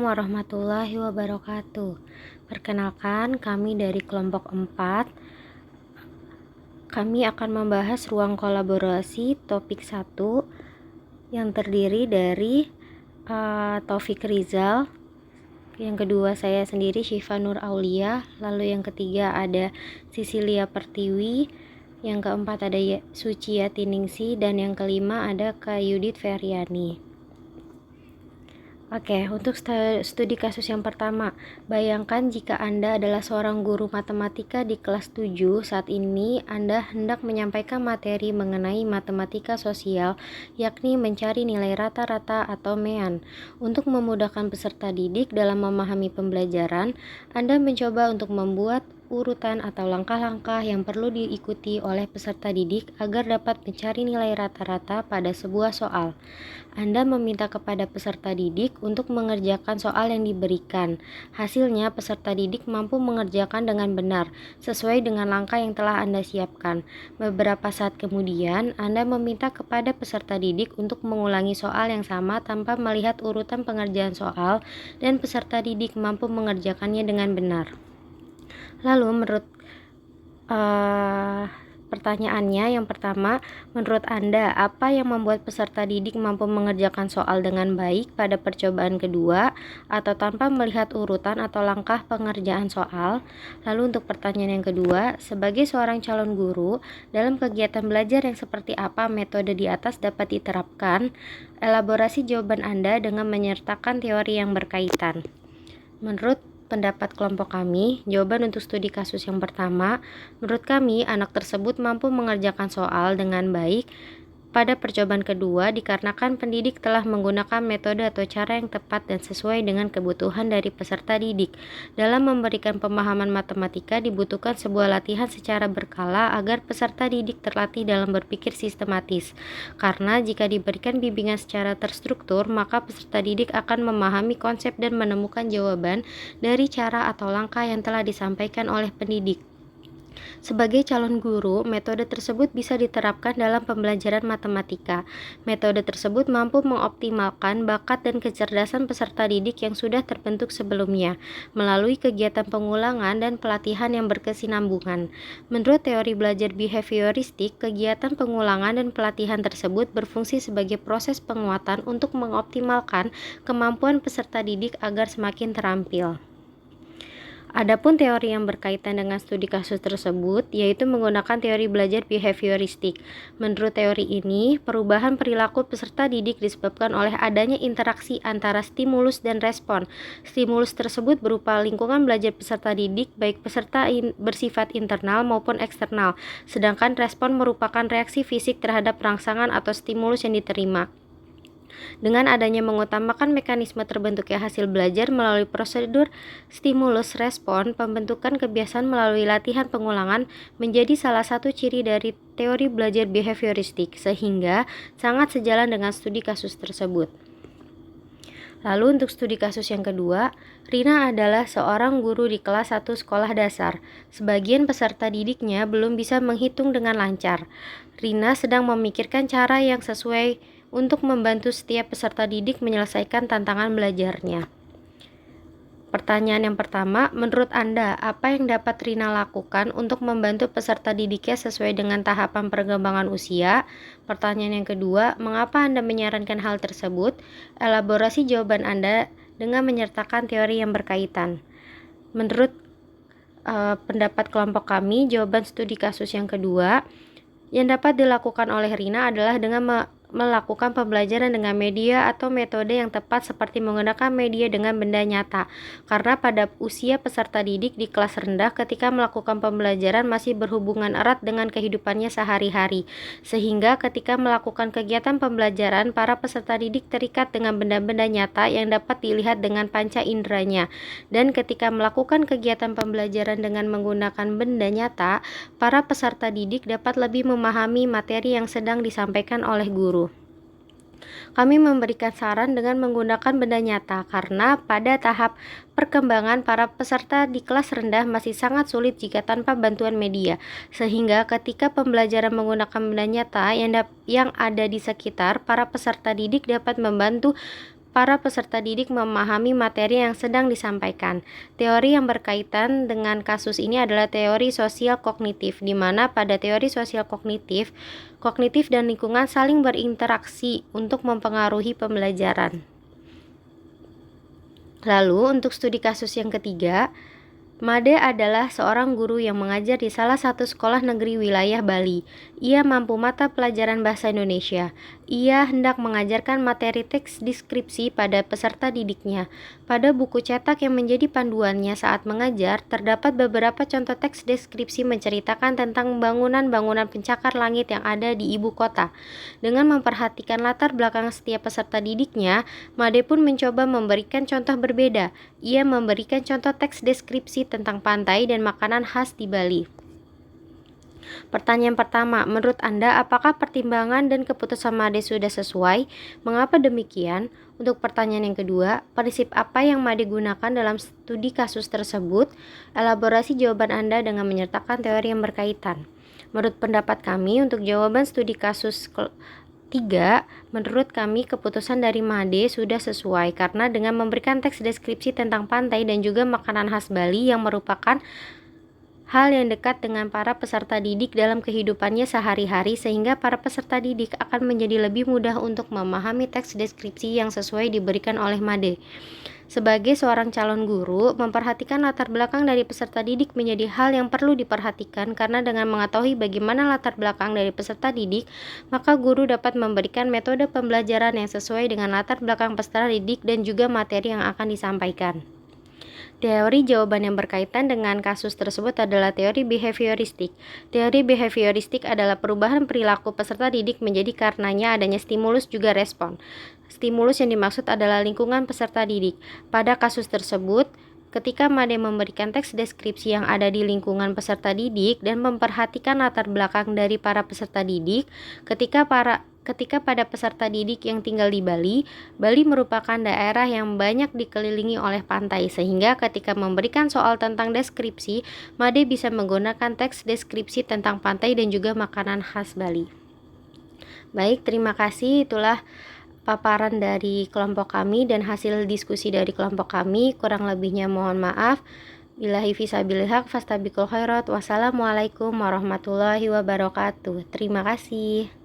Assalamualaikum warahmatullahi wabarakatuh. Perkenalkan, kami dari kelompok 4. Kami akan membahas ruang kolaborasi topik 1 yang terdiri dari Taufik Rizal. Yang kedua saya sendiri Syifa Nur Aulia. Lalu yang ketiga ada Sisilia Pertiwi. Yang keempat ada Suci Yatiningsi. Dan yang kelima ada Kak Yudit Feryani. Oke, untuk studi kasus yang pertama, bayangkan jika Anda adalah seorang guru matematika di kelas 7. Saat ini Anda hendak menyampaikan materi mengenai matematika sosial, yakni mencari nilai rata-rata atau MEAN. Untuk memudahkan peserta didik dalam memahami pembelajaran, Anda mencoba untuk membuat urutan atau langkah-langkah yang perlu diikuti oleh peserta didik agar dapat mencari nilai rata-rata pada sebuah soal. Anda meminta kepada peserta didik untuk mengerjakan soal yang diberikan. Hasilnya, peserta didik mampu mengerjakan dengan benar, sesuai dengan langkah yang telah Anda siapkan. Beberapa saat kemudian, Anda meminta kepada peserta didik untuk mengulangi soal yang sama tanpa melihat urutan pengerjaan soal, dan peserta didik mampu mengerjakannya dengan benar. Lalu menurut pertanyaannya yang pertama, menurut Anda apa yang membuat peserta didik mampu mengerjakan soal dengan baik pada percobaan kedua atau tanpa melihat urutan atau langkah pengerjaan soal? Lalu untuk pertanyaan yang kedua, sebagai seorang calon guru, dalam kegiatan belajar yang seperti apa metode di atas dapat diterapkan? Elaborasi jawaban Anda dengan menyertakan teori yang berkaitan. Menurut pendapat kelompok kami, jawaban untuk studi kasus yang pertama, menurut kami anak tersebut mampu mengerjakan soal dengan baik pada percobaan kedua dikarenakan pendidik telah menggunakan metode atau cara yang tepat dan sesuai dengan kebutuhan dari peserta didik. Dalam memberikan pemahaman matematika dibutuhkan sebuah latihan secara berkala agar peserta didik terlatih dalam berpikir sistematis. Karena jika diberikan bimbingan secara terstruktur, maka peserta didik akan memahami konsep dan menemukan jawaban dari cara atau langkah yang telah disampaikan oleh pendidik. Sebagai calon guru, metode tersebut bisa diterapkan dalam pembelajaran matematika. Metode tersebut mampu mengoptimalkan bakat dan kecerdasan peserta didik yang sudah terbentuk sebelumnya, melalui kegiatan pengulangan dan pelatihan yang berkesinambungan. Menurut teori belajar behavioristik, kegiatan pengulangan dan pelatihan tersebut berfungsi sebagai proses penguatan untuk mengoptimalkan kemampuan peserta didik agar semakin terampil. Adapun teori yang berkaitan dengan studi kasus tersebut, yaitu menggunakan teori belajar behavioristik. Menurut teori ini, perubahan perilaku peserta didik disebabkan oleh adanya interaksi antara stimulus dan respon. Stimulus tersebut berupa lingkungan belajar peserta didik, baik peserta bersifat internal maupun eksternal, sedangkan respon merupakan reaksi fisik terhadap rangsangan atau stimulus yang diterima. Dengan adanya mengutamakan mekanisme terbentuknya hasil belajar melalui prosedur stimulus respon, pembentukan kebiasaan melalui latihan pengulangan menjadi salah satu ciri dari teori belajar behavioristik, sehingga sangat sejalan dengan studi kasus tersebut. Lalu untuk studi kasus yang kedua, Rina adalah seorang guru di kelas 1 sekolah dasar. Sebagian peserta didiknya belum bisa menghitung dengan lancar. Rina sedang memikirkan cara yang sesuai untuk membantu setiap peserta didik menyelesaikan tantangan belajarnya. Pertanyaan yang pertama, menurut Anda, apa yang dapat Rina lakukan untuk membantu peserta didiknya sesuai dengan tahapan perkembangan usia? Pertanyaan yang kedua, mengapa Anda menyarankan hal tersebut? Elaborasi jawaban Anda dengan menyertakan teori yang berkaitan. Menurut pendapat kelompok kami, jawaban studi kasus yang kedua, yang dapat dilakukan oleh Rina adalah dengan melakukan pembelajaran dengan media atau metode yang tepat seperti menggunakan media dengan benda nyata. Karena pada usia peserta didik di kelas rendah ketika melakukan pembelajaran masih berhubungan erat dengan kehidupannya sehari-hari. Sehingga ketika melakukan kegiatan pembelajaran, para peserta didik terikat dengan benda-benda nyata yang dapat dilihat dengan panca inderanya. Dan ketika melakukan kegiatan pembelajaran dengan menggunakan benda nyata, para peserta didik dapat lebih memahami materi yang sedang disampaikan oleh guru. Kami memberikan saran dengan menggunakan benda nyata karena pada tahap perkembangan para peserta di kelas rendah masih sangat sulit jika tanpa bantuan media, sehingga ketika pembelajaran menggunakan benda nyata yang ada di sekitar, para peserta didik dapat membantu para peserta didik memahami materi yang sedang disampaikan. Teori yang berkaitan dengan kasus ini adalah teori sosial kognitif, di mana pada teori sosial kognitif dan lingkungan saling berinteraksi untuk mempengaruhi pembelajaran. Lalu, untuk studi kasus yang ketiga, Made adalah seorang guru yang mengajar di salah satu sekolah negeri wilayah Bali. Ia mampu mata pelajaran bahasa Indonesia. Ia hendak mengajarkan materi teks deskripsi pada peserta didiknya. Pada buku cetak yang menjadi panduannya saat mengajar, terdapat beberapa contoh teks deskripsi menceritakan tentang bangunan-bangunan pencakar langit yang ada di ibu kota. Dengan memperhatikan latar belakang setiap peserta didiknya, Made pun mencoba memberikan contoh berbeda. Ia memberikan contoh teks deskripsi tentang pantai dan makanan khas di Bali. Pertanyaan pertama, menurut Anda apakah pertimbangan dan keputusan Made sudah sesuai? Mengapa demikian? Untuk pertanyaan yang kedua, prinsip apa yang Made gunakan dalam studi kasus tersebut? Elaborasi jawaban Anda dengan menyertakan teori yang berkaitan. Menurut pendapat kami, untuk jawaban studi kasus 3, menurut kami keputusan dari Made sudah sesuai karena dengan memberikan teks deskripsi tentang pantai dan juga makanan khas Bali yang merupakan hal yang dekat dengan para peserta didik dalam kehidupannya sehari-hari, sehingga para peserta didik akan menjadi lebih mudah untuk memahami teks deskripsi yang sesuai diberikan oleh Made. Sebagai seorang calon guru, memperhatikan latar belakang dari peserta didik menjadi hal yang perlu diperhatikan karena dengan mengetahui bagaimana latar belakang dari peserta didik, maka guru dapat memberikan metode pembelajaran yang sesuai dengan latar belakang peserta didik dan juga materi yang akan disampaikan. Teori jawaban yang berkaitan dengan kasus tersebut adalah teori behavioristik. Teori behavioristik adalah perubahan perilaku peserta didik menjadi karenanya adanya stimulus juga respon. Stimulus yang dimaksud adalah lingkungan peserta didik. Pada kasus tersebut, ketika Made memberikan teks deskripsi yang ada di lingkungan peserta didik dan memperhatikan latar belakang dari para peserta didik, ketika pada peserta didik yang tinggal di Bali, Bali merupakan daerah yang banyak dikelilingi oleh pantai, sehingga ketika memberikan soal tentang deskripsi, Made bisa menggunakan teks deskripsi tentang pantai dan juga makanan khas Bali. Baik, terima kasih. Itulah paparan dari kelompok kami dan hasil diskusi dari kelompok kami. Kurang lebihnya mohon maaf. Billahi fisabilil haq fastabiqul khairat. Wassalamualaikum warahmatullahi wabarakatuh. Terima kasih.